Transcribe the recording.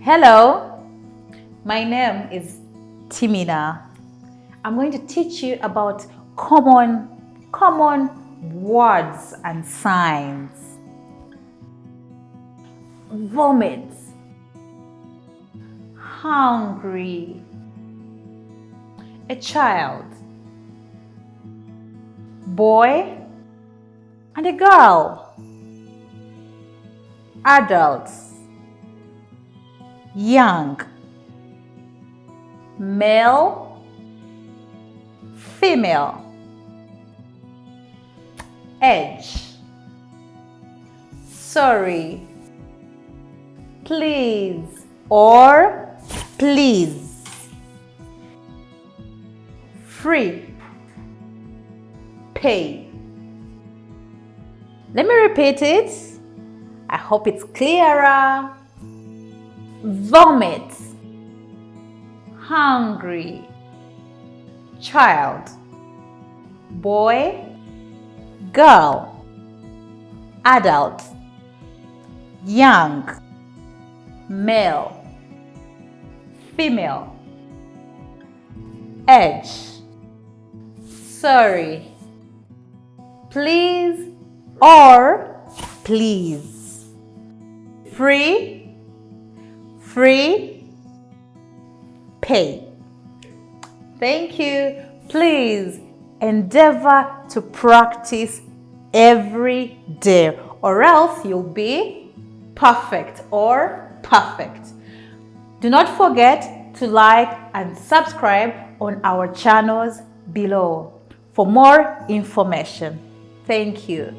Hello, my name is Timina. I'm going to teach you about common words and signs. Vomit, hungry, a child, boy and a girl, adults, young, male, female, age, sorry, please or please, free, pay. Let me repeat it. I hope it's clearer. Vomit, hungry, child, boy, girl, adult, young, male, female, age, sorry, please or please, free, pay. Thank you. Please endeavor to practice every day, or else you'll be perfect or perfect. Do not forget to like and subscribe on our channels below for more information. Thank you.